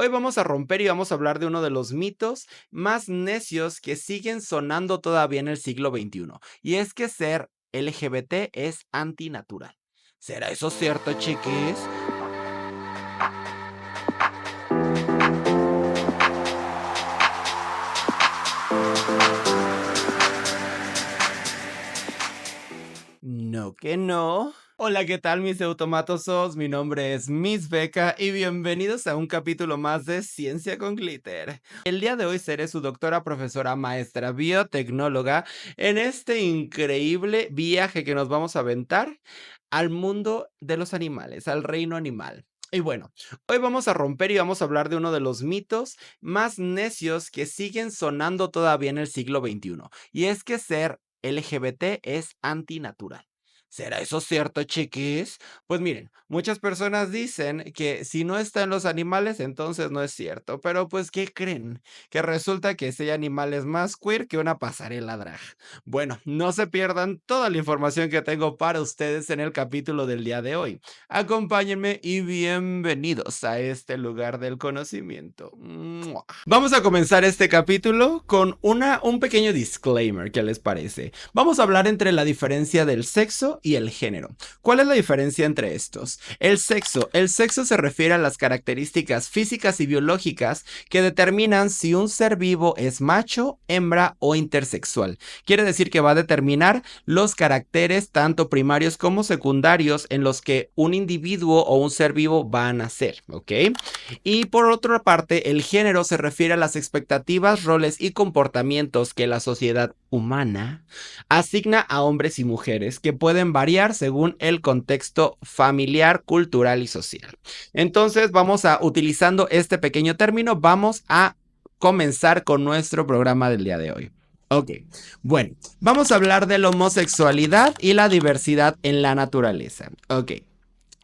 Hoy vamos a romper y vamos a hablar de uno de los mitos más necios que siguen sonando todavía en el siglo XXI. Y es que ser LGBT es antinatural. ¿Será eso cierto, chiquis? No que no. Hola, ¿qué tal mis automatosos? Mi nombre es Miss Beca y bienvenidos a un capítulo más de Ciencia con Glitter. El día de hoy seré su doctora, profesora, maestra, biotecnóloga en este increíble viaje que nos vamos a aventar al mundo de los animales, al reino animal. Y bueno, hoy vamos a romper y vamos a hablar de uno de los mitos más necios que siguen sonando todavía en el siglo XXI. Y es que ser LGBT es antinatural. ¿Será eso cierto, chiquis? Pues miren, muchas personas dicen que si no está en los animales, entonces no es cierto. Pero pues, ¿qué creen? Que resulta que ese animal es más queer que una pasarela drag. Bueno, no se pierdan toda la información que tengo para ustedes en el capítulo del día de hoy. Acompáñenme y bienvenidos a este lugar del conocimiento. ¡Mua! Vamos a comenzar este capítulo con un pequeño disclaimer, ¿qué les parece? Vamos a hablar entre la diferencia del sexo y el género. ¿Cuál es la diferencia entre estos? El sexo se refiere a las características físicas y biológicas que determinan si un ser vivo es macho, hembra o intersexual. Quiere decir que va a determinar los caracteres tanto primarios como secundarios en los que un individuo o un ser vivo va a nacer, ¿ok? Y por otra parte, el género se refiere a las expectativas, roles y comportamientos que la sociedad humana asigna a hombres y mujeres, que pueden variar según el contexto familiar, cultural y social. Entonces, utilizando este pequeño término, vamos a comenzar con nuestro programa del día de hoy. Ok, bueno, vamos a hablar de la homosexualidad y la diversidad en la naturaleza. Ok.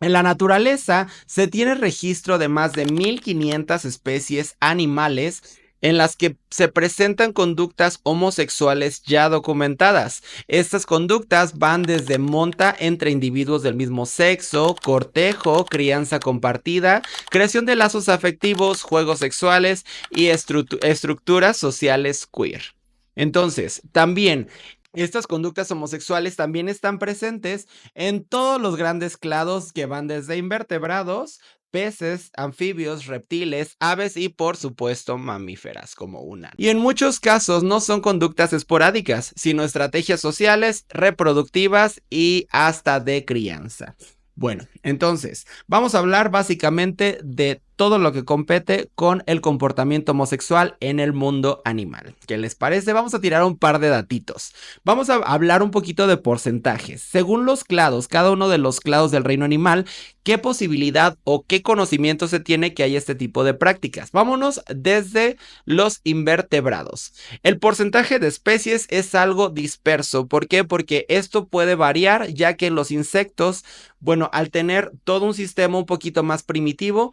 En la naturaleza se tiene registro de más de 1500 especies animales en las que se presentan conductas homosexuales ya documentadas. Estas conductas van desde monta entre individuos del mismo sexo, cortejo, crianza compartida, creación de lazos afectivos, juegos sexuales y estructuras sociales queer. Entonces, también estas conductas homosexuales también están presentes en todos los grandes clados que van desde invertebrados, peces, anfibios, reptiles, aves y por supuesto mamíferas como una. Y en muchos casos no son conductas esporádicas, sino estrategias sociales, reproductivas y hasta de crianza. Bueno, entonces, vamos a hablar básicamente de todo lo que compete con el comportamiento homosexual en el mundo animal. ¿Qué les parece? Vamos a tirar un par de datitos. Vamos a hablar un poquito de porcentajes. Según los clados, cada uno de los clados del reino animal, ¿qué posibilidad o qué conocimiento se tiene que hay este tipo de prácticas? Vámonos desde los invertebrados. El porcentaje de especies es algo disperso. ¿Por qué? Porque esto puede variar, ya que los insectos, bueno, al tener todo un sistema un poquito más primitivo,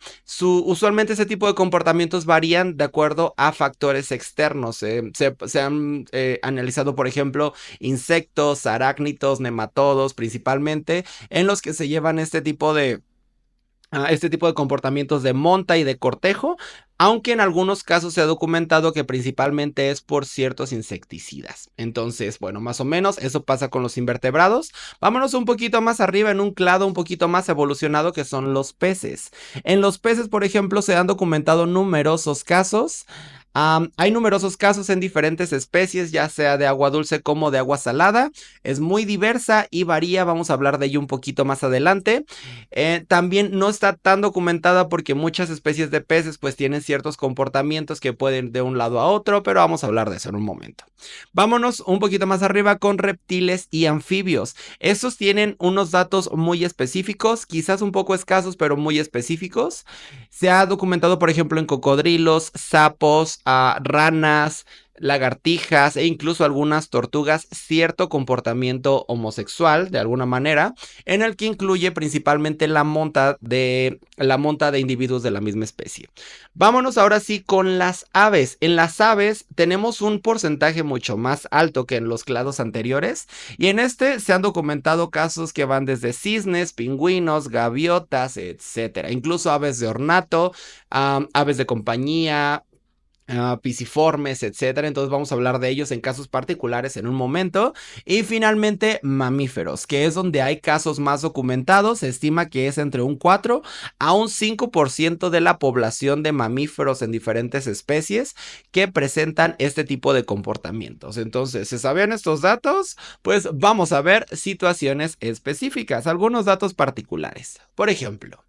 usualmente ese tipo de comportamientos varían de acuerdo a factores externos. Se han analizado, por ejemplo, insectos, arácnidos, nematodos principalmente, en los que se llevan este tipo de comportamientos de monta y de cortejo, aunque en algunos casos se ha documentado que principalmente es por ciertos insecticidas. Entonces, bueno, más o menos eso pasa con los invertebrados. Vámonos un poquito más arriba en un clado un poquito más evolucionado que son los peces. En los peces, por ejemplo, se han documentado numerosos casos. Hay numerosos casos en diferentes especies, ya sea de agua dulce como de agua salada. Es muy diversa y varía, vamos a hablar de ello un poquito más adelante. También no está tan documentada porque muchas especies de peces pues tienen ciertos comportamientos que pueden ir de un lado a otro, pero vamos a hablar de eso en un momento. Vámonos un poquito más arriba con reptiles y anfibios. Estos tienen unos datos muy específicos, quizás un poco escasos, pero muy específicos. Se ha documentado, por ejemplo, en cocodrilos, sapos, ranas, lagartijas e incluso algunas tortugas cierto comportamiento homosexual de alguna manera, en el que incluye principalmente la monta de individuos de la misma especie. Vámonos ahora sí con las aves. En las aves tenemos un porcentaje mucho más alto que en los clados anteriores, y en este se han documentado casos que van desde cisnes, pingüinos, gaviotas, etcétera, incluso aves de ornato, aves de compañía, pisiformes, etcétera. Entonces vamos a hablar de ellos en casos particulares en un momento. Y finalmente, mamíferos, que es donde hay casos más documentados. Se estima que es entre un 4 a un 5% de la población de mamíferos en diferentes especies que presentan este tipo de comportamientos. Entonces, ¿se sabían estos datos? Pues vamos a ver situaciones específicas, algunos datos particulares. Por ejemplo,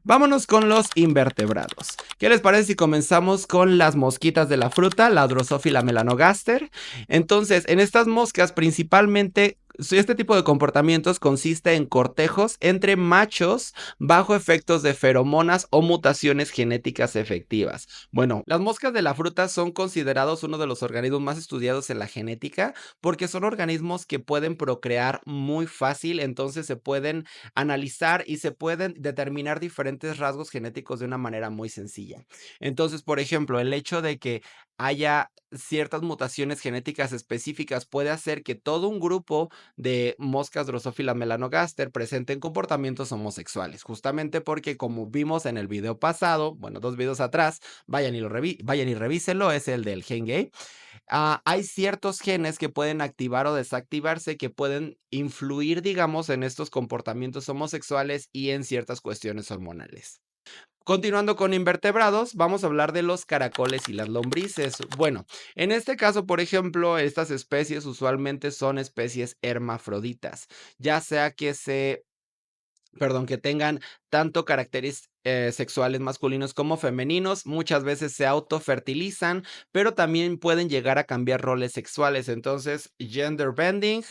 vámonos con los invertebrados. ¿Qué les parece si comenzamos con las mosquitas de la fruta, la Drosophila melanogaster? Entonces, en estas moscas principalmente este tipo de comportamientos consiste en cortejos entre machos bajo efectos de feromonas o mutaciones genéticas efectivas. Bueno, las moscas de la fruta son considerados uno de los organismos más estudiados en la genética porque son organismos que pueden procrear muy fácil, entonces se pueden analizar y se pueden determinar diferentes rasgos genéticos de una manera muy sencilla. Entonces, por ejemplo, el hecho de que haya ciertas mutaciones genéticas específicas puede hacer que todo un grupo de moscas Drosophila melanogaster presenten comportamientos homosexuales, justamente porque, como vimos en el video pasado, bueno, 2 videos atrás, vayan y revísenlo, es el del gen gay. Hay ciertos genes que pueden activar o desactivarse, que pueden influir, digamos, en estos comportamientos homosexuales y en ciertas cuestiones hormonales. Continuando con invertebrados, vamos a hablar de los caracoles y las lombrices. Bueno, en este caso, por ejemplo, estas especies usualmente son especies hermafroditas, ya sea que tengan tanto caracteres sexuales masculinos como femeninos. Muchas veces se autofertilizan, pero también pueden llegar a cambiar roles sexuales. Entonces, gender bending,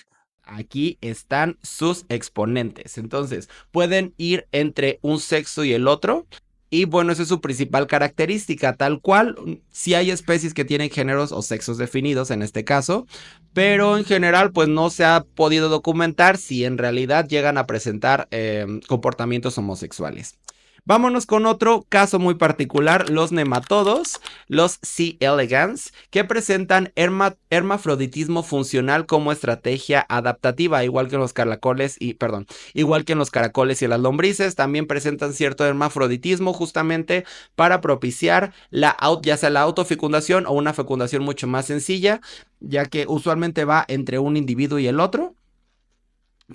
aquí están sus exponentes. Entonces, pueden ir entre un sexo y el otro. Y bueno, esa es su principal característica, tal cual. Sí hay especies que tienen géneros o sexos definidos en este caso, pero en general pues no se ha podido documentar si en realidad llegan a presentar comportamientos homosexuales. Vámonos con otro caso muy particular, los nematodos, los C. elegans, que presentan hermafroditismo funcional como estrategia adaptativa, igual que en los caracoles y las lombrices, también presentan cierto hermafroditismo justamente para propiciar ya sea la autofecundación o una fecundación mucho más sencilla, ya que usualmente va entre un individuo y el otro,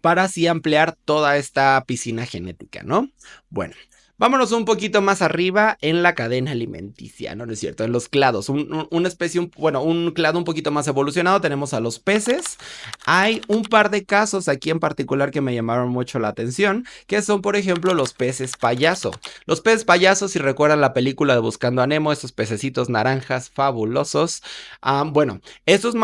para así ampliar toda esta piscina genética, ¿no? Bueno, vámonos un poquito más arriba en la cadena alimenticia, ¿no? No es cierto, en los clados, una especie, un clado un poquito más evolucionado, tenemos a los peces. Hay un par de casos aquí en particular que me llamaron mucho la atención, que son, por ejemplo, los peces payaso. Los peces payasos, si recuerdan la película de Buscando a Nemo, estos pececitos naranjas fabulosos. Bueno, estos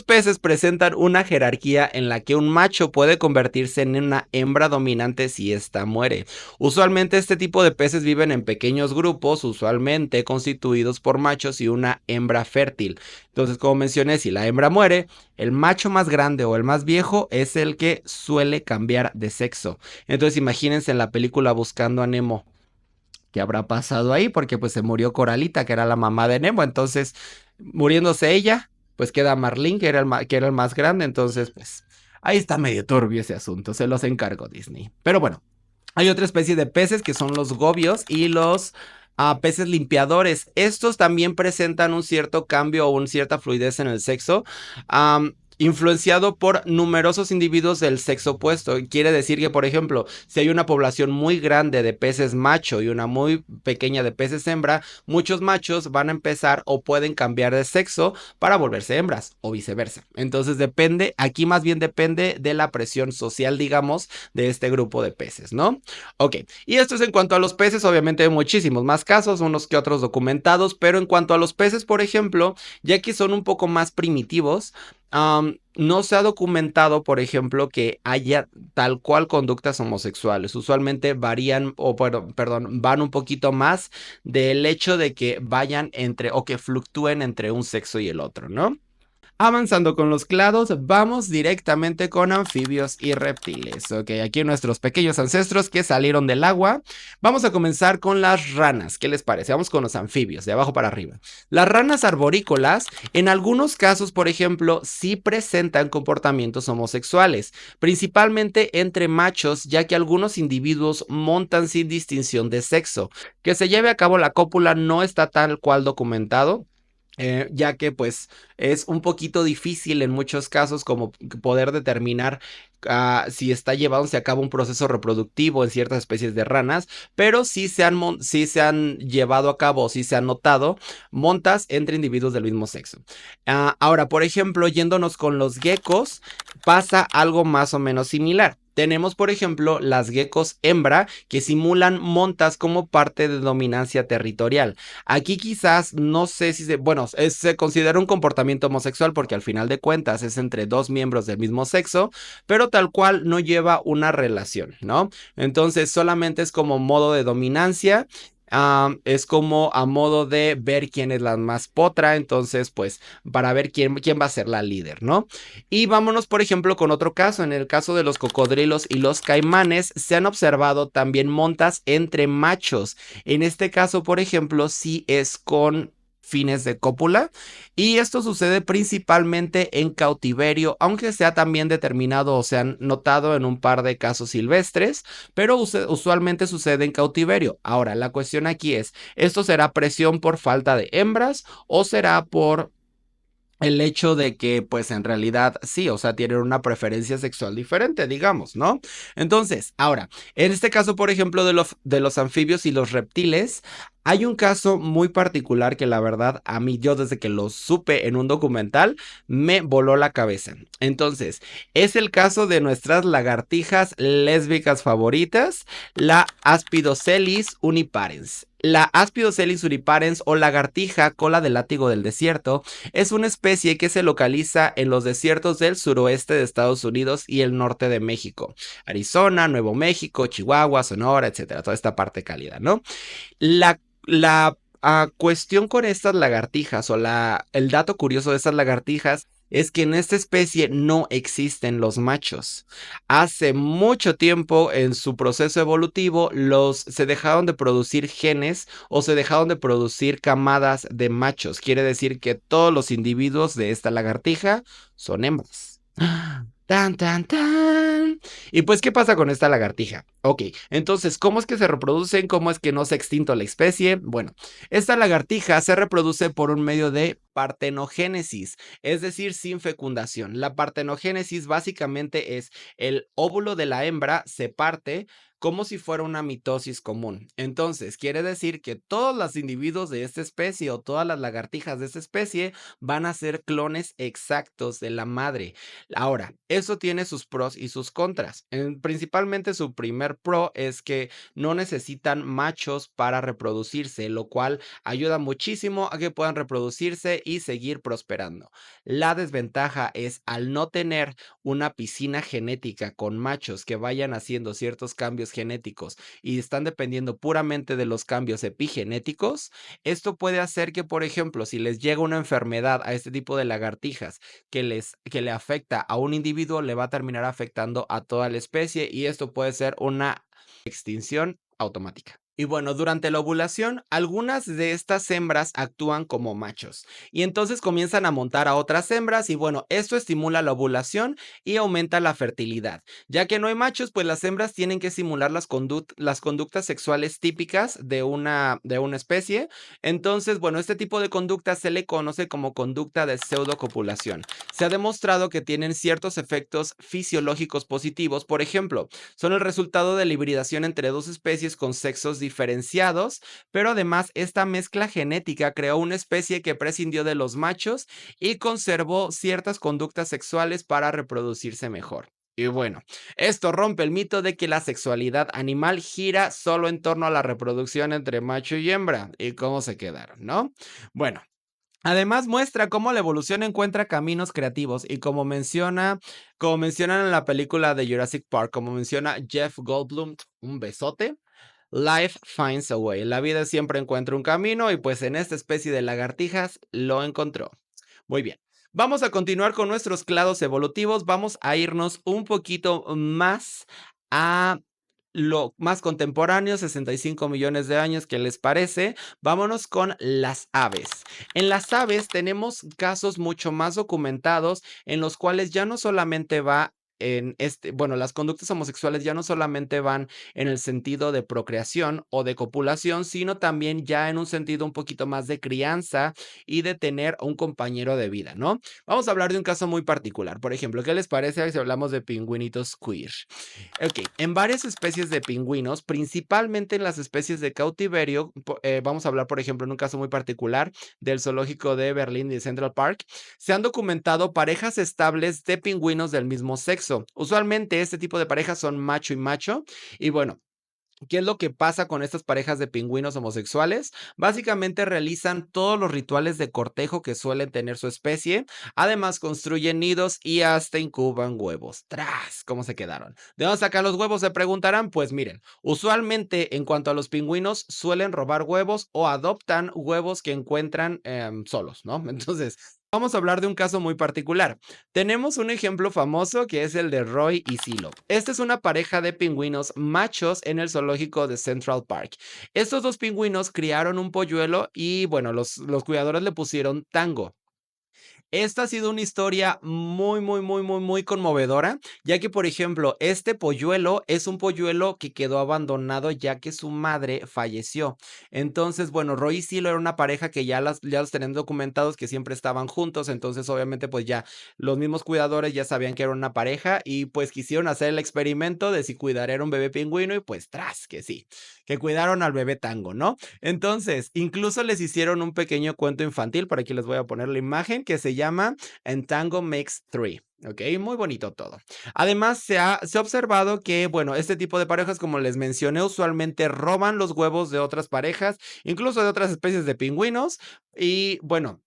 peces presentan una jerarquía en la que un macho puede convertirse en una hembra dominante si ésta muere. Usualmente este tipo de peces viven en pequeños grupos, usualmente constituidos por machos y una hembra fértil. Entonces, como mencioné, si la hembra muere, el macho más grande o el más viejo es el que suele cambiar de sexo. Entonces, imagínense en la película Buscando a Nemo, ¿qué habrá pasado ahí? Porque pues se murió Coralita, que era la mamá de Nemo. Entonces, muriéndose ella, pues queda Marlin, que era el más grande. Entonces, pues ahí está medio turbio ese asunto. Se los encargo, Disney. Pero bueno, hay otra especie de peces que son los gobios y los peces limpiadores. Estos también presentan un cierto cambio o una cierta fluidez en el sexo. Influenciado por numerosos individuos del sexo opuesto. Quiere decir que, por ejemplo, si hay una población muy grande de peces macho y una muy pequeña de peces hembra, muchos machos van a empezar o pueden cambiar de sexo para volverse hembras o viceversa. Entonces aquí más bien depende de la presión social, digamos, de este grupo de peces, ¿no? Ok, y esto es en cuanto a los peces. Obviamente hay muchísimos más casos, unos que otros documentados, pero en cuanto a los peces, por ejemplo, ya que son un poco más primitivos, No se ha documentado, por ejemplo, que haya tal cual conductas homosexuales. Usualmente varían, o bueno, perdón, van un poquito más del hecho de que vayan entre o que fluctúen entre un sexo y el otro, ¿no? Avanzando con los clados, vamos directamente con anfibios y reptiles. Ok, aquí nuestros pequeños ancestros que salieron del agua. Vamos a comenzar con las ranas. ¿Qué les parece? Vamos con los anfibios, de abajo para arriba. Las ranas arborícolas, en algunos casos, por ejemplo, sí presentan comportamientos homosexuales, principalmente entre machos, ya que algunos individuos montan sin distinción de sexo. Que se lleve a cabo la cópula no está tal cual documentado. Ya que pues es un poquito difícil en muchos casos como poder determinar si está llevándose a cabo un proceso reproductivo en ciertas especies de ranas, pero sí se han llevado a cabo, sí se han notado montas entre individuos del mismo sexo. Ahora, por ejemplo, yéndonos con los geckos, pasa algo más o menos similar. Tenemos, por ejemplo, las geckos hembra que simulan montas como parte de dominancia territorial. Aquí quizás no sé si bueno, se considera un comportamiento homosexual porque al final de cuentas es entre dos miembros del mismo sexo, pero tal cual no lleva una relación, ¿no? Entonces solamente es como modo de dominancia. Es como a modo de ver quién es la más potra, entonces pues para ver quién va a ser la líder, ¿no? Y vámonos por ejemplo con otro caso, en el caso de los cocodrilos y los caimanes se han observado también montas entre machos. En este caso, por ejemplo, sí es con fines de cópula y esto sucede principalmente en cautiverio, aunque sea también determinado o se han notado en un par de casos silvestres, pero usualmente sucede en cautiverio. Ahora, la cuestión aquí es, ¿esto será presión por falta de hembras o será por el hecho de que, pues en realidad sí, o sea, tienen una preferencia sexual diferente, digamos, ¿no? Entonces, ahora, en este caso, por ejemplo, de los anfibios y los reptiles, hay un caso muy particular que la verdad a mí yo desde que lo supe en un documental me voló la cabeza. Entonces, es el caso de nuestras lagartijas lésbicas favoritas, la Aspidocelis uniparens. La Aspidocelis uniparens o lagartija cola de látigo del desierto es una especie que se localiza en los desiertos del suroeste de Estados Unidos y el norte de México. Arizona, Nuevo México, Chihuahua, Sonora, etcétera. Toda esta parte cálida, ¿no? La cuestión con estas lagartijas o el dato curioso de estas lagartijas es que en esta especie no existen los machos. Hace mucho tiempo en su proceso evolutivo se dejaron de producir genes o se dejaron de producir camadas de machos. Quiere decir que todos los individuos de esta lagartija son hembras. Tan, tan, tan. Y pues, ¿qué pasa con esta lagartija? Ok, entonces, ¿cómo es que se reproducen? ¿Cómo es que no se ha extinto la especie? Bueno, esta lagartija se reproduce por un medio de partenogénesis, es decir, sin fecundación. La partenogénesis básicamente es el óvulo de la hembra se parte como si fuera una mitosis común. Entonces, quiere decir que todos los individuos de esta especie o todas las lagartijas de esta especie van a ser clones exactos de la madre. Ahora, eso tiene sus pros y sus contras. Principalmente su primer pro es que no necesitan machos para reproducirse, lo cual ayuda muchísimo a que puedan reproducirse y seguir prosperando. La desventaja es al no tener una piscina genética con machos que vayan haciendo ciertos cambios genéticos y están dependiendo puramente de los cambios epigenéticos, esto puede hacer que, por ejemplo, si les llega una enfermedad a este tipo de lagartijas que le afecta a un individuo, le va a terminar afectando a toda la especie y esto puede ser una extinción automática. Y bueno, durante la ovulación, algunas de estas hembras actúan como machos y entonces comienzan a montar a otras hembras y bueno, esto estimula la ovulación y aumenta la fertilidad. Ya que no hay machos, pues las hembras tienen que simular las conductas sexuales típicas de una especie. Entonces, bueno, este tipo de conducta se le conoce como conducta de pseudocopulación. Se ha demostrado que tienen ciertos efectos fisiológicos positivos, por ejemplo, son el resultado de la hibridación entre dos especies con sexos diferenciados, pero además esta mezcla genética creó una especie que prescindió de los machos y conservó ciertas conductas sexuales para reproducirse mejor. Y bueno, esto rompe el mito de que la sexualidad animal gira solo en torno a la reproducción entre macho y hembra. ¿Y cómo se quedaron, no? Bueno, Además, muestra cómo la evolución encuentra caminos creativos y como mencionan en la película de Jurassic Park, como menciona Jeff Goldblum, un besote. Life finds a way. La vida siempre encuentra un camino y pues en esta especie de lagartijas lo encontró. Muy bien. Vamos a continuar con nuestros clados evolutivos. Vamos a irnos un poquito más a lo más contemporáneo, 65 millones de años. ¿Qué les parece? Vámonos con las aves. En las aves tenemos casos mucho más documentados en los cuales ya no solamente va bueno, las conductas homosexuales ya no solamente van en el sentido de procreación o de copulación, sino también ya en un sentido un poquito más de crianza y de tener un compañero de vida, ¿no? Vamos a hablar de un caso muy particular. Por ejemplo, ¿qué les parece si hablamos de pingüinitos queer? Ok, en varias especies de pingüinos, principalmente en las especies de cautiverio, vamos a hablar, por ejemplo, en un caso muy particular del zoológico de Berlín y de Central Park, se han documentado parejas estables de pingüinos del mismo sexo. Usualmente este tipo de parejas son macho y macho, y bueno, ¿qué es lo que pasa con estas parejas de pingüinos homosexuales? Básicamente realizan todos los rituales de cortejo que suelen tener su especie. Además, construyen nidos y hasta incuban huevos. ¡Tras! ¿Cómo se quedaron? ¿De dónde sacan los huevos? Se preguntarán. Pues miren, usualmente en cuanto a los pingüinos, suelen robar huevos o adoptan huevos que encuentran solos, ¿no? Entonces, vamos a hablar de un caso muy particular. Tenemos un ejemplo famoso que es el de Roy y Silo. Esta es una pareja de pingüinos machos en el zoológico de Central Park. Estos dos pingüinos criaron un polluelo y bueno, los cuidadores le pusieron Tango. Esta ha sido una historia muy, muy, muy, muy, muy conmovedora, ya que, por ejemplo, este polluelo es un polluelo que quedó abandonado ya que su madre falleció. Entonces, bueno, Roy y Silo era una pareja que ya los tenían documentados que siempre estaban juntos, entonces obviamente pues ya los mismos cuidadores ya sabían que era una pareja y pues quisieron hacer el experimento de si cuidar era un bebé pingüino y pues tras que sí, que cuidaron al bebé Tango, ¿no? Entonces, incluso les hicieron un pequeño cuento infantil, por aquí les voy a poner la imagen, que se llama And Tango Makes Three. Ok, muy bonito todo. Además, se ha observado que, bueno, este tipo de parejas, como les mencioné, usualmente roban los huevos de otras parejas, incluso de otras especies de pingüinos. Y bueno,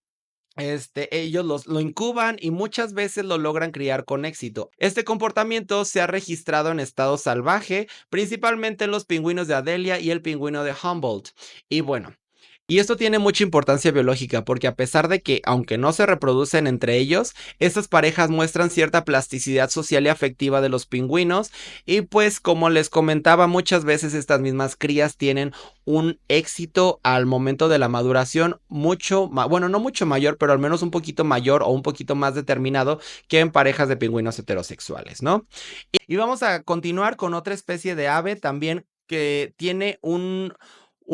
ellos lo incuban y muchas veces lo logran criar con éxito. Este comportamiento se ha registrado en estado salvaje, principalmente en los pingüinos de Adelia y el pingüino de Humboldt. Y bueno, y esto tiene mucha importancia biológica porque a pesar de que, aunque no se reproducen entre ellos, estas parejas muestran cierta plasticidad social y afectiva de los pingüinos y pues como les comentaba muchas veces estas mismas crías tienen un éxito al momento de la maduración bueno, no mucho mayor, pero al menos un poquito mayor o un poquito más determinado que en parejas de pingüinos heterosexuales, ¿no? Y vamos a continuar con otra especie de ave también que tiene un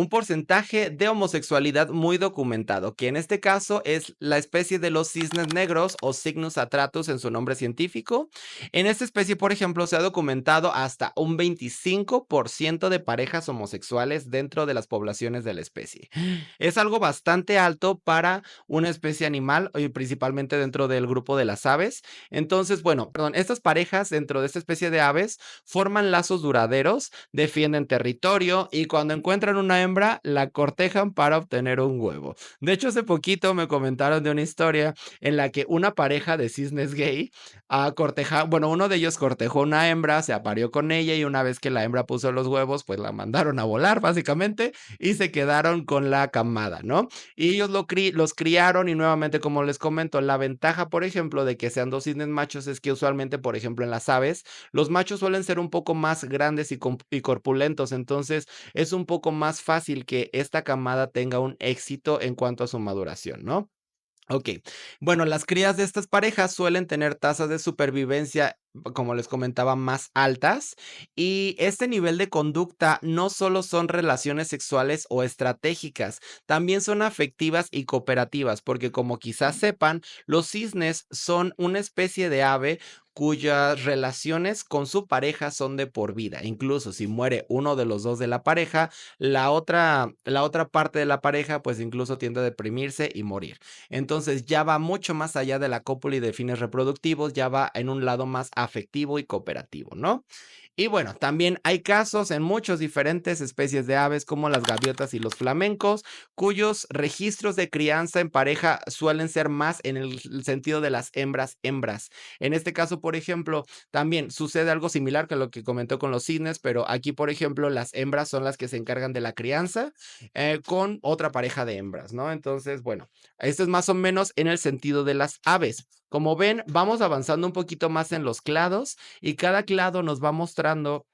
porcentaje de homosexualidad muy documentado, que en este caso es la especie de los cisnes negros o Cygnus atratus en su nombre científico. En esta especie, por ejemplo, se ha documentado hasta un 25% de parejas homosexuales dentro de las poblaciones de la especie. Es algo bastante alto para una especie animal y principalmente dentro del grupo de las aves. Entonces, bueno, perdón, estas parejas dentro de esta especie de aves forman lazos duraderos, defienden territorio y cuando encuentran una hembra, la cortejan para obtener un huevo. De hecho, hace poquito me comentaron de una historia en la que una pareja de cisnes gay bueno, uno de ellos cortejó una hembra, se apareó con ella y una vez que la hembra puso los huevos, pues la mandaron a volar básicamente y se quedaron con la camada, ¿no? Y ellos los criaron y nuevamente, como les comento, la ventaja, por ejemplo, de que sean dos cisnes machos es que usualmente, por ejemplo, en las aves, los machos suelen ser un poco más grandes y corpulentos, entonces es un poco más fácil que esta camada tenga un éxito en cuanto a su maduración, ¿no? Ok, bueno, las crías de estas parejas suelen tener tasas de supervivencia, como les comentaba, más altas y este nivel de conducta no solo son relaciones sexuales o estratégicas, también son afectivas y cooperativas, porque como quizás sepan, los cisnes son una especie de ave cuyas relaciones con su pareja son de por vida. Incluso si muere uno de los dos de la pareja, la otra parte de la pareja pues incluso tiende a deprimirse y morir. Entonces ya va mucho más allá de la cópula y de fines reproductivos, ya va en un lado más afectivo y cooperativo, ¿no? Y bueno, también hay casos en muchas diferentes especies de aves como las gaviotas y los flamencos, cuyos registros de crianza en pareja suelen ser más en el sentido de las hembras hembras. En este caso, por ejemplo, también sucede algo similar que lo que comentó con los cisnes, pero aquí, por ejemplo, las hembras son las que se encargan de la crianza con otra pareja de hembras, ¿no? Entonces, bueno, esto es más o menos en el sentido de las aves. Como ven, vamos avanzando un poquito más en los clados y cada clado nos va mostrando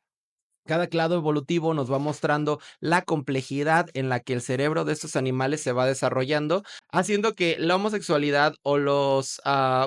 cada clado evolutivo nos va mostrando la complejidad en la que el cerebro de estos animales se va desarrollando, haciendo que la homosexualidad o los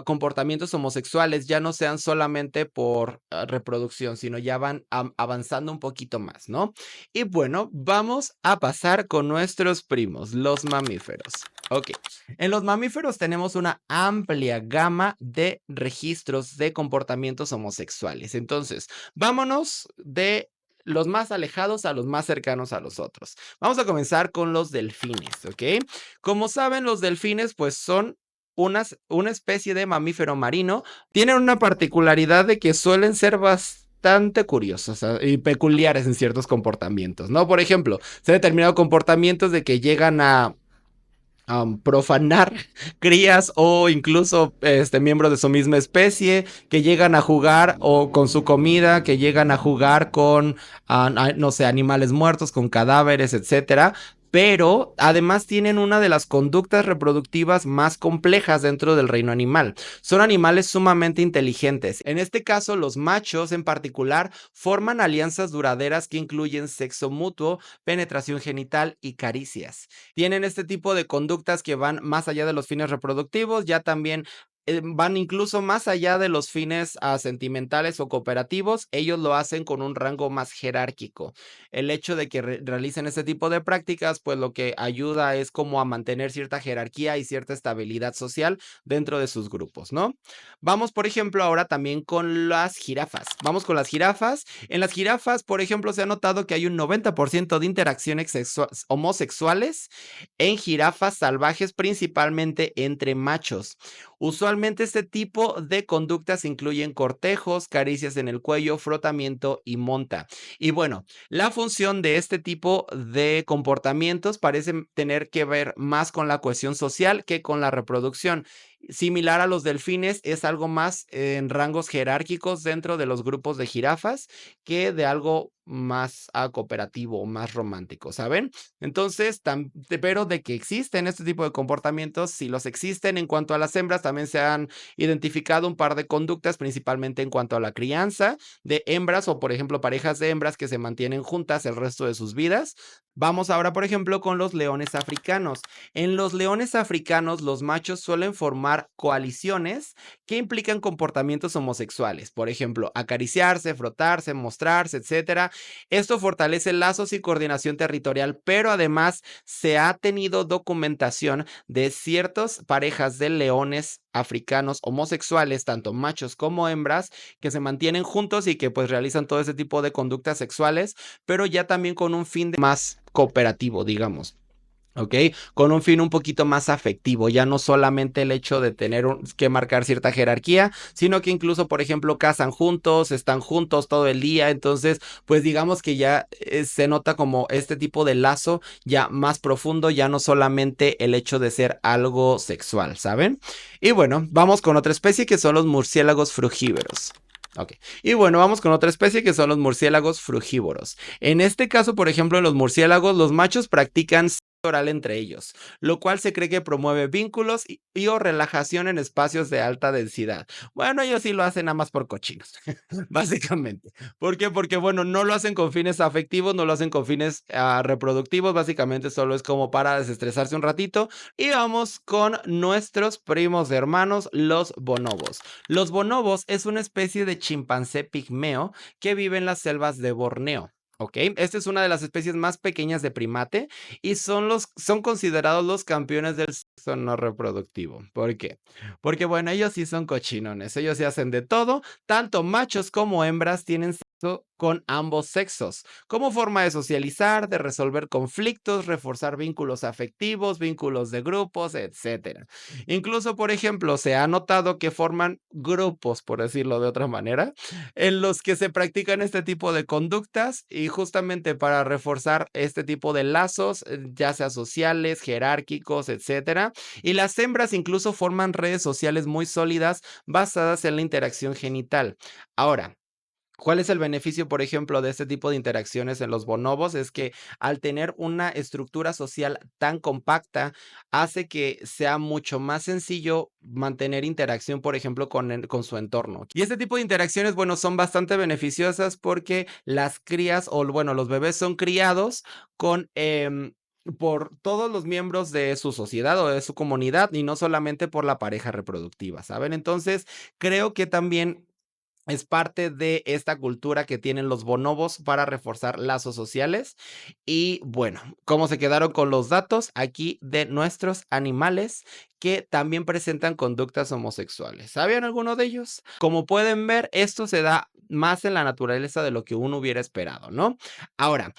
comportamientos homosexuales ya no sean solamente por reproducción, sino ya van avanzando un poquito más, ¿no? Y bueno, vamos a pasar con nuestros primos, los mamíferos. Ok, en los mamíferos tenemos una amplia gama de registros de comportamientos homosexuales. Entonces, vámonos de los más alejados a los más cercanos a los otros. Vamos a comenzar con los delfines, ¿ok? Como saben, los delfines pues son una especie de mamífero marino. Tienen una particularidad de que suelen ser bastante curiosos y peculiares en ciertos comportamientos, ¿no? Por ejemplo, se han determinado comportamientos de que llegan a profanar crías o incluso miembros de su misma especie que llegan a jugar o con su comida, que llegan a jugar con, no sé, animales muertos, con cadáveres, etcétera. Pero además tienen una de las conductas reproductivas más complejas dentro del reino animal. Son animales sumamente inteligentes. En este caso, los machos en particular forman alianzas duraderas que incluyen sexo mutuo, penetración genital y caricias. Tienen este tipo de conductas que van más allá de los fines reproductivos, ya también van incluso más allá de los fines sentimentales o cooperativos, ellos lo hacen con un rango más jerárquico. El hecho de que realicen este tipo de prácticas, pues lo que ayuda es como a mantener cierta jerarquía y cierta estabilidad social dentro de sus grupos, ¿no? Vamos, por ejemplo, ahora también con las jirafas. Vamos con las jirafas. En las jirafas, por ejemplo, se ha notado que hay un 90% de interacciones homosexuales en jirafas salvajes, principalmente entre machos. Usualmente este tipo de conductas incluyen cortejos, caricias en el cuello, frotamiento y monta. Y bueno, la función de este tipo de comportamientos parece tener que ver más con la cohesión social que con la reproducción. Similar a los delfines, es algo más en rangos jerárquicos dentro de los grupos de jirafas que de algo más cooperativo, más romántico, ¿saben? Entonces, pero de que existen este tipo de comportamientos, si los existen en cuanto a las hembras, también se han identificado un par de conductas, principalmente en cuanto a la crianza de hembras o, por ejemplo, parejas de hembras que se mantienen juntas el resto de sus vidas. Vamos ahora, por ejemplo, con los leones africanos. En los leones africanos, los machos suelen formar coaliciones que implican comportamientos homosexuales, por ejemplo, acariciarse, frotarse, mostrarse, etcétera. Esto fortalece lazos y coordinación territorial, pero además se ha tenido documentación de ciertas parejas de leones africanos homosexuales, tanto machos como hembras, que se mantienen juntos y que pues realizan todo ese tipo de conductas sexuales, pero ya también con un fin más cooperativo, digamos. ¿Ok? Con un fin un poquito más afectivo, ya no solamente el hecho de tener que marcar cierta jerarquía, sino que incluso, por ejemplo, cazan juntos, están juntos todo el día, entonces, pues digamos que ya se nota como este tipo de lazo ya más profundo, ya no solamente el hecho de ser algo sexual, ¿saben? Y bueno, vamos con otra especie que son los murciélagos frugívoros. Ok, y bueno, vamos con otra especie que son los murciélagos frugívoros. En este caso, por ejemplo, en los murciélagos, los machos practican oral entre ellos, lo cual se cree que promueve vínculos y o relajación en espacios de alta densidad. Bueno, ellos sí lo hacen nada más por cochinos, básicamente. ¿Por qué? Porque, bueno, no lo hacen con fines afectivos, no lo hacen con fines reproductivos, básicamente solo es como para desestresarse un ratito. Y vamos con nuestros primos hermanos, los bonobos. Los bonobos es una especie de chimpancé pigmeo que vive en las selvas de Borneo. ¿Ok? Esta es una de las especies más pequeñas de primate y son considerados los campeones del sexo no reproductivo. ¿Por qué? Porque, bueno, ellos sí son cochinones, ellos sí hacen de todo, tanto machos como hembras tienen sexo con ambos sexos, como forma de socializar, de resolver conflictos, reforzar vínculos afectivos, vínculos de grupos, etcétera. Incluso, por ejemplo, se ha notado que forman grupos, por decirlo de otra manera, en los que se practican este tipo de conductas y justamente para reforzar este tipo de lazos, ya sea sociales, jerárquicos, etcétera. Y las hembras incluso forman redes sociales muy sólidas basadas en la interacción genital. Ahora, ¿cuál es el beneficio, por ejemplo, de este tipo de interacciones en los bonobos? Es que al tener una estructura social tan compacta, hace que sea mucho más sencillo mantener interacción, por ejemplo, con su entorno. Y este tipo de interacciones, bueno, son bastante beneficiosas porque las crías, o bueno, los bebés son criados con, por todos los miembros de su sociedad o de su comunidad y no solamente por la pareja reproductiva, ¿saben? Entonces, creo que también es parte de esta cultura que tienen los bonobos para reforzar lazos sociales. Y bueno, ¿cómo se quedaron con los datos aquí de nuestros animales que también presentan conductas homosexuales? ¿Sabían alguno de ellos? Como pueden ver, esto se da más en la naturaleza de lo que uno hubiera esperado, ¿no? Ahora,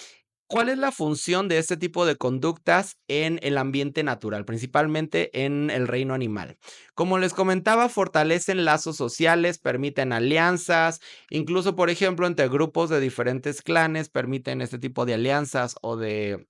¿cuál es la función de este tipo de conductas en el ambiente natural, principalmente en el reino animal? Como les comentaba, fortalecen lazos sociales, permiten alianzas, incluso, por ejemplo, entre grupos de diferentes clanes, permiten este tipo de alianzas o de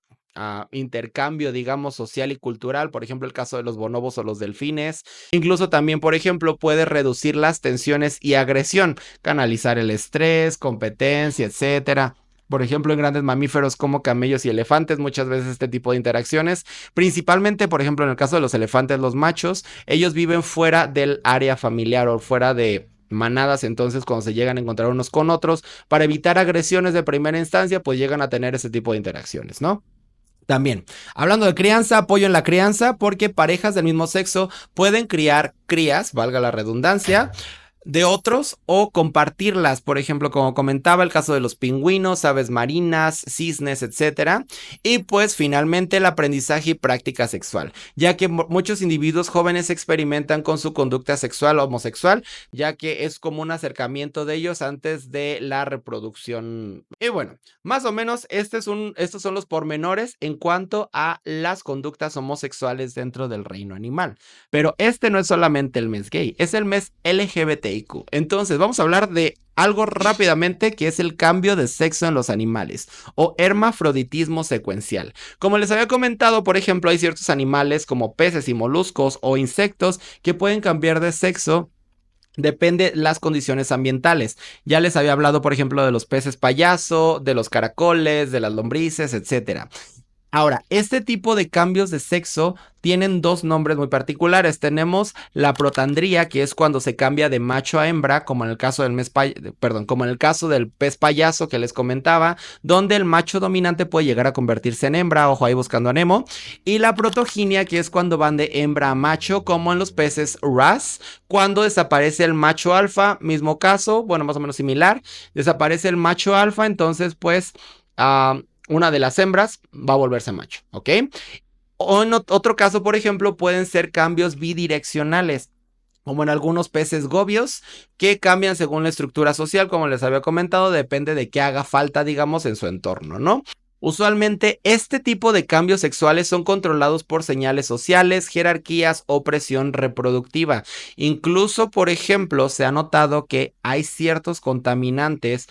intercambio, digamos, social y cultural, por ejemplo, el caso de los bonobos o los delfines. Incluso también, por ejemplo, puede reducir las tensiones y agresión, canalizar el estrés, competencia, etcétera. Por ejemplo, en grandes mamíferos como camellos y elefantes, muchas veces este tipo de interacciones, principalmente, por ejemplo, en el caso de los elefantes, los machos, ellos viven fuera del área familiar o fuera de manadas, entonces cuando se llegan a encontrar unos con otros, para evitar agresiones de primera instancia, pues llegan a tener ese tipo de interacciones, ¿no? También, hablando de crianza, apoyo en la crianza porque parejas del mismo sexo pueden criar crías, valga la redundancia, de otros o compartirlas, por ejemplo, como comentaba, el caso de los pingüinos, aves marinas, cisnes, etcétera. Y pues finalmente el aprendizaje y práctica sexual, ya que muchos individuos jóvenes experimentan con su conducta sexual o homosexual, ya que es como un acercamiento de ellos antes de la reproducción. Y bueno, más o menos estos son los pormenores en cuanto a las conductas homosexuales dentro del reino animal. Pero este no es solamente el mes gay, es el mes LGBTIQ. Entonces, vamos a hablar de algo rápidamente que es el cambio de sexo en los animales o hermafroditismo secuencial. Como les había comentado, por ejemplo, hay ciertos animales como peces y moluscos o insectos que pueden cambiar de sexo. Depende las condiciones ambientales. Ya les había hablado, por ejemplo, de los peces payaso, de los caracoles, de las lombrices, etcétera. Ahora, este tipo de cambios de sexo tienen dos nombres muy particulares. Tenemos la protandría, que es cuando se cambia de macho a hembra, como en el caso como en el caso del pez payaso que les comentaba, donde el macho dominante puede llegar a convertirse en hembra, ojo ahí buscando a Nemo, y la protoginia, que es cuando van de hembra a macho, como en los peces wrasse, cuando desaparece el macho alfa, mismo caso, bueno, más o menos similar, desaparece el macho alfa, entonces pues una de las hembras va a volverse macho, ¿ok? O en otro caso, por ejemplo, pueden ser cambios bidireccionales, como en algunos peces gobios, que cambian según la estructura social, como les había comentado, depende de qué haga falta, digamos, en su entorno, ¿no? Usualmente este tipo de cambios sexuales son controlados por señales sociales, jerarquías o presión reproductiva. Incluso, por ejemplo, se ha notado que hay ciertos contaminantes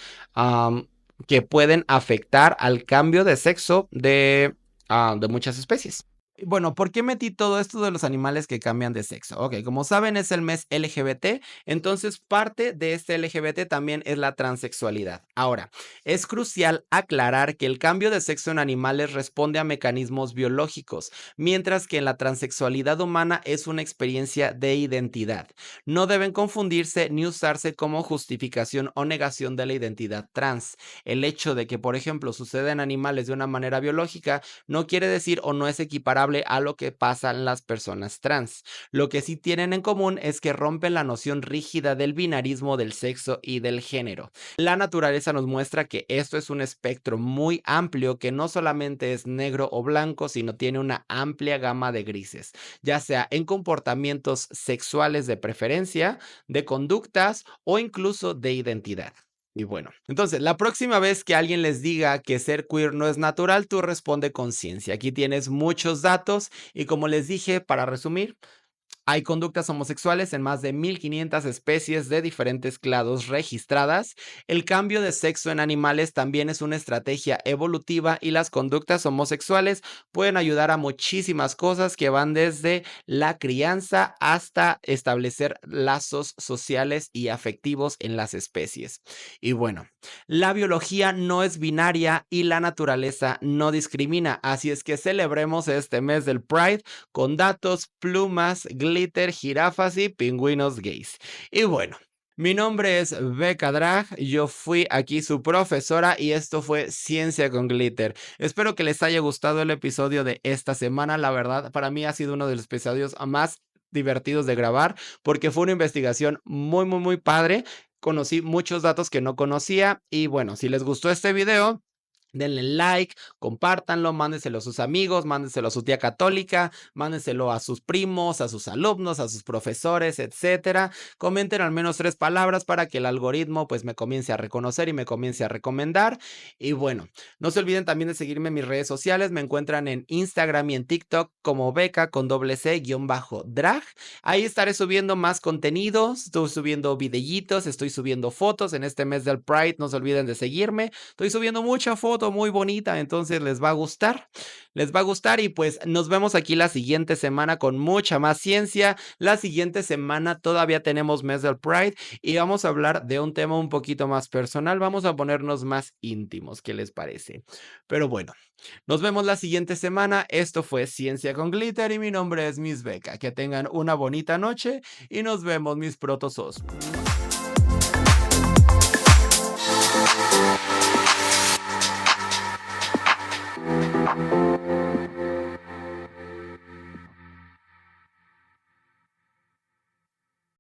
que pueden afectar al cambio de sexo de muchas especies. Bueno, ¿por qué metí todo esto de los animales que cambian de sexo? Ok, como saben es el mes LGBT, entonces parte de este LGBT también es la transexualidad. Ahora, es crucial aclarar que el cambio de sexo en animales responde a mecanismos biológicos, mientras que en la transexualidad humana es una experiencia de identidad. No deben confundirse ni usarse como justificación o negación de la identidad trans. El hecho de que, por ejemplo, suceda en animales de una manera biológica no quiere decir o no es equiparable a lo que pasa en las personas trans. Lo que sí tienen en común es que rompen la noción rígida del binarismo del sexo y del género. La naturaleza nos muestra que esto es un espectro muy amplio que no solamente es negro o blanco, sino tiene una amplia gama de grises, ya sea en comportamientos sexuales de preferencia, de conductas o incluso de identidad. Y bueno, entonces, la próxima vez que alguien les diga que ser queer no es natural, tú responde con ciencia. Aquí tienes muchos datos y como les dije, para resumir, hay conductas homosexuales en más de 1500 especies de diferentes clados registradas. El cambio de sexo en animales también es una estrategia evolutiva y las conductas homosexuales pueden ayudar a muchísimas cosas que van desde la crianza hasta establecer lazos sociales y afectivos en las especies. Y bueno, la biología no es binaria y la naturaleza no discrimina, así es que celebremos este mes del Pride con datos, plumas, glitter, jirafas y pingüinos gays. Y bueno, mi nombre es Becca Drag, yo fui aquí su profesora y esto fue Ciencia con Glitter. Espero que les haya gustado el episodio de esta semana, la verdad, para mí ha sido uno de los episodios más divertidos de grabar porque fue una investigación muy padre. Conocí muchos datos que no conocía y bueno, si les gustó este video, denle like, compártanlo, mándenselo a sus amigos, mándenselo a su tía católica, mándenselo a sus primos, a sus alumnos, a sus profesores, etcétera. Comenten al menos 3 palabras para que el algoritmo pues me comience a reconocer y me comience a recomendar. Y bueno, no se olviden también de seguirme en mis redes sociales, me encuentran en Instagram y en TikTok como beca con doble C guión bajo drag. Ahí estaré subiendo más contenidos, estoy subiendo videítos, estoy subiendo fotos en este mes del Pride, no se olviden de seguirme. Estoy subiendo mucha foto muy bonita, entonces les va a gustar y pues nos vemos aquí la siguiente semana con mucha más ciencia. La siguiente semana todavía tenemos mes del Pride y vamos a hablar de un tema un poquito más personal, vamos a ponernos más íntimos, ¿qué les parece? Pero bueno, nos vemos la siguiente semana. Esto fue Ciencia con Glitter y mi nombre es Miss Beca. Que tengan una bonita noche y nos vemos mis protosos.